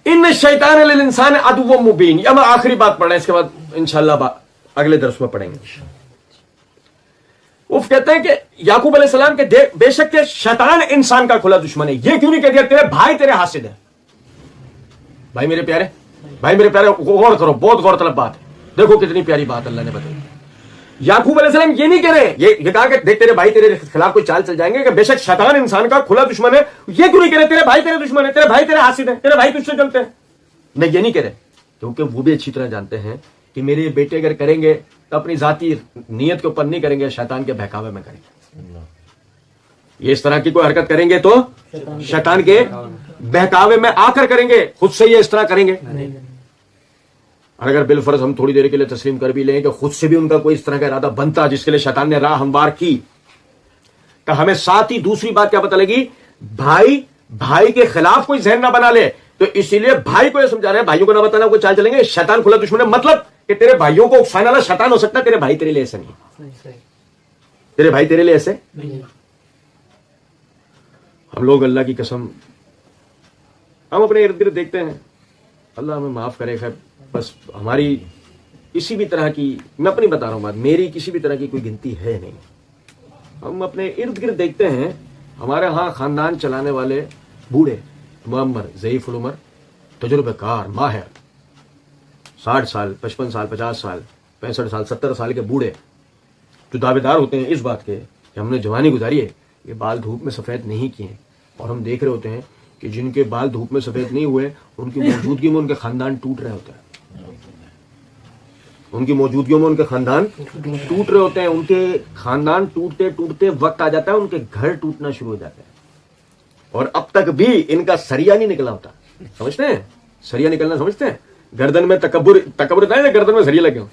इन शैतान लिल इंसान अदुव्व मुबीन। ये हम आखिरी बात पढ़ रहे हैं, इसके बाद इंशाल्लाह अगले दर्स में पढ़ेंगे। वो कहते हैं कि याकूब अलैहिस्सलाम के बेशक के शैतान इंसान का खुला दुश्मन है। ये क्यों नहीं कह दिया तेरे भाई तेरे हासिद है? भाई मेरे प्यारे गौर करो, बहुत गौरतलब बात है। देखो कितनी प्यारी बात अल्लाह ने बताई। याकूब अलैहिस्सलाम ये नहीं कह रहे, ये कहा कि देख तेरे भाई तेरे खिलाफ कोई चाल चल जाएंगे, कि बेशक शैतान इंसान का खुला दुश्मन है। ये क्यों नहीं कह रहे तेरे भाई तेरे दुश्मन है, तेरे भाई तेरे हासिद है, तेरे भाई तुझसे चलते हैं? नहीं, ये नहीं कह रहे, क्योंकि वो भी अच्छी तरह जानते हैं कि मेरे बेटे अगर करेंगे तो अपनी जाती नीयत के ऊपर नहीं करेंगे, शैतान के बहकावे में करेंगे। ये इस तरह की कोई हरकत करेंगे तो शैतान के बहकावे में आकर करेंगे, खुद से ये इस तरह करेंगे। और अगर बिलफर्ज हम थोड़ी देर के लिए तस्लीम कर भी लें कि खुद से भी उनका कोई इस तरह का इरादा बनता जिसके लिए शैतान ने राह हमवार की, तो हमें साथ ही दूसरी बात क्या पता लगी, भाई के खिलाफ कोई जहन ना बना ले। तो इसीलिए भाई को ये समझा रहे हैं, भाइयों को ना बताना कोई चाल चलेंगे, शैतान खुला दुश्मन है। मतलब कि तेरे भाइयों को उकसाने वाला शैतान हो सकता है, तेरे भाई तेरे लिए ऐसे नहीं, तेरे भाई तेरे लिए ऐसे नहीं। हम लोग अल्लाह की कसम हम अपने इर्द गिर्द देखते हैं, अल्लाह हमें माफ करे। खैर बस हमारी किसी भी तरह की, मैं अपनी बता रहा हूं बात, मेरी किसी भी तरह की कोई गिनती है नहीं। हम अपने इर्द गिर्द देखते हैं, हमारे यहाँ खानदान चलाने वाले बूढ़े मुअम्मर ज़ईफ़ुल उम्र तजुर्बेकार माहिर 60 साल 55 साल 50 साल 65 साल 70 साल के बूढ़े जो दावेदार होते हैं इस बात के कि हमने जवानी गुजारी है, ये बाल धूप में सफ़ेद नहीं किए, और हम देख रहे होते हैं कि जिनके बाल धूप में सफ़ेद नहीं हुए उनकी मौजूदगी में उनके खानदान टूट रहे होते हैं, उनकी मौजूदगी में उनके खानदान टूट रहे होते हैं। उनके खानदान टूटते टूटते वक्त आ जाता है, उनके घर टूटना शुरू हो जाते हैं, और अब तक भी इनका सरिया नहीं निकला होता। समझते हैं सरिया निकलना? समझते हैं गर्दन में तकब्बुर था, गर्दन में सरिया लगे हो,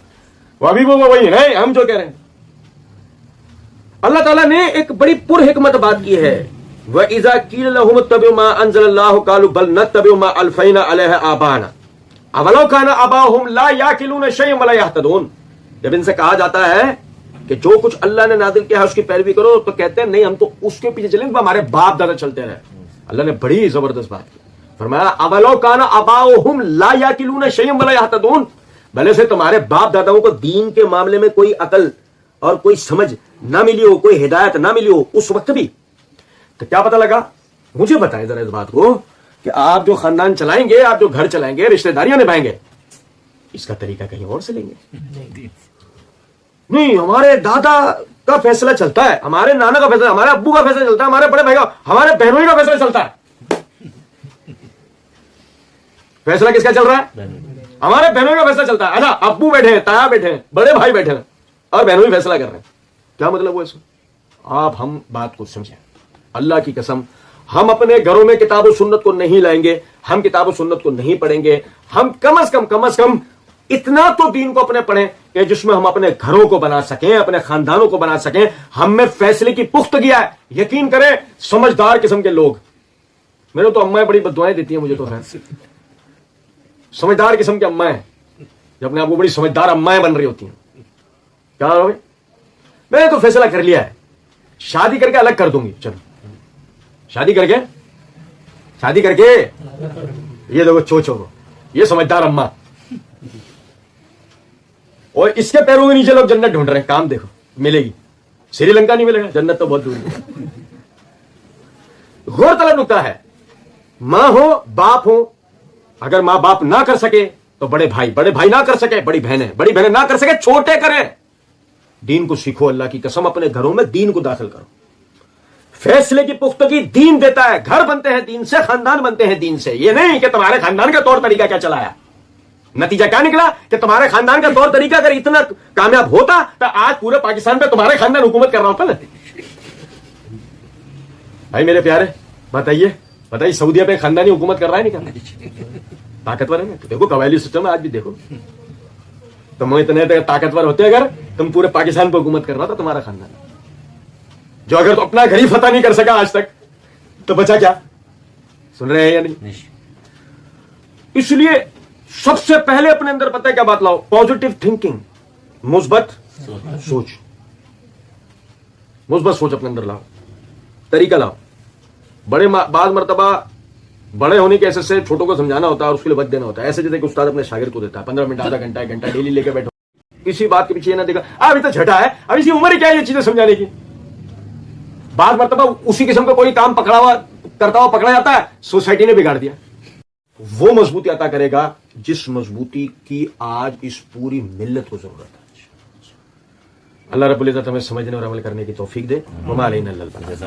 वो अभी वो वही है हम जो कह रहे हैं। अल्लाह ताला ने एक बड़ी पुरहिकमत बात की है, व इज़ा कील लहुम इत्तबिउ मा अंज़लल्लाहु क़ालू बल नत्तबिउ मा अलफ़ैना अलैहि आबाना अवलौ काना आबाहुम ला याकिलून शयअन वला यहतदून। जब इनसे कहा जाता है कि जो कुछ अल्लाह ने नाज़िल किया है उसकी पैरवी करो, तो कहते हैं नहीं हम तो उसके पीछे चलेंगे, हमारे बाप दादा चलते रहे। अल्लाह ने बड़ी जबरदस्त बात की, फरमाया अवलौ काना आबाहुम ला याकिलून शयअन वला यहतदून। भले से तुम्हारे बाप दादाओं को दीन के मामले में कोई अकल और कोई समझ ना मिली हो, कोई हिदायत ना मिली हो उस वक्त भी, तो क्या पता लगा? मुझे बताएं जरा इस बात को कि आप जो खानदान चलाएंगे, आप जो घर चलाएंगे, रिश्तेदारियां निभाएंगे, इसका तरीका कहीं और से लेंगे। नहीं, हमारे दादा का फैसला चलता है, हमारे नाना का फैसला, हमारे अब्बू का फैसला चलता है, हमारे बड़े भाई का, हमारे बहनोई का फैसला चलता है। फैसला किसका चल रहा है? हमारे बहनोई का फैसला चलता है। अच्छा, अब्बू बैठे हैं, ताया बैठे हैं, बड़े भाई बैठे हैं, और बहनोई फैसला कर रहे हैं। क्या मतलब हुआ इसमें? आप हम बात को समझें। अल्लाह की कसम, हम अपने घरों में किताब और सुन्नत को नहीं लाएंगे, हम किताब और सुन्नत को नहीं पढ़ेंगे, हम कम से कम इतना तो दीन को अपने पढ़ें कि जिसमें हम अपने घरों को बना सकें, अपने खानदानों को बना सकें। हम में फैसले की पुख्तगी है। यकीन करें, समझदार किस्म के लोग, मेरे तो अम्माएं बड़ी बददुआएं देती हैं मुझे, तो है समझदार किस्म की अम्माएं, जो अपने आप को बड़ी समझदार अम्माएं बन रही होती हैं। क्या भाई, मैंने तो फैसला कर लिया है, शादी करके अलग कर दूंगी। चलो शादी करके ये देखो चोचो, ये समझदार अम्मा, और इसके पैरों के नीचे लोग जन्नत ढूंढ रहे हैं। काम देखो, मिलेगी? श्रीलंका नहीं मिलेगा, जन्नत तो बहुत दूर है। गौरतलब नुकता है, मां हो बाप हो, अगर मां बाप ना कर सके तो बड़े भाई ना कर सके, बड़ी बहनें ना कर सके, छोटे करें। दीन को सीखो, अल्लाह की कसम अपने घरों में दीन को दाखिल करो। फैसले की पुख्तगी दीन देता है। घर बनते हैं दीन से, खानदान बनते हैं दीन से। ये नहीं कि तुम्हारे खानदान का तौर तरीका क्या चलाया, नतीजा क्या निकला कि तुम्हारे खानदान का तौर तरीका अगर इतना कामयाब होता तो आज पूरे पाकिस्तान पे तुम्हारे खानदान हुकूमत कर रहा होता ना। भाई मेरे प्यारे, बताइए सऊदीया पे खानदानी हुकूमत कर रहा है नहीं क्या? ताकतवर है ना? तो देखो कबायली सिस्टम है आज भी, देखो तुम इतने ताकतवर होते अगर तुम पूरे पाकिस्तान पर हुकूमत कर रहा था तुम्हारा खानदान, जो अगर तो अपना घर ही फतह नहीं कर सका आज तक, तो बचा क्या? सुन रहे हैं या नहीं? इसलिए सबसे पहले अपने अंदर पता है क्या बात लाओ? पॉजिटिव थिंकिंग, मुस्बत सोच, मुस्बत सोच अपने अंदर लाओ, तरीका लाओ। बड़े बाद मर्तबा بڑے ہونے کے ایسے سے چھوٹوں کو سمجھانا ہوتا ہے اور اس کے لیے وقت دینا ہوتا ہے. ایسے جیسے کہ استاد اپنے شاگرد کو دیتا ہے 15 منٹ آدھا گھنٹہ 1 گھنٹہ ڈیلی لے کے بیٹھو, کسی بات کے پیچھے نہ دیکھا ابھی تو جھٹا ہے, اب اسی عمر کیا ہے یہ چیزیں سمجھانے کی. بعض مرتبہ اسی قسم کا کوئی کام پکڑا ہوا کرتا ہوا پکڑا جاتا ہے, سوسائٹی نے بگاڑ دیا. وہ مضبوطی عطا کرے گا جس مضبوطی کی آج اس پوری ملت کو ضرورت ہے. اللہ رب العزت ہمیں سمجھنے اور عمل کرنے کی توفیق دے. وما علینا الا البلاغ.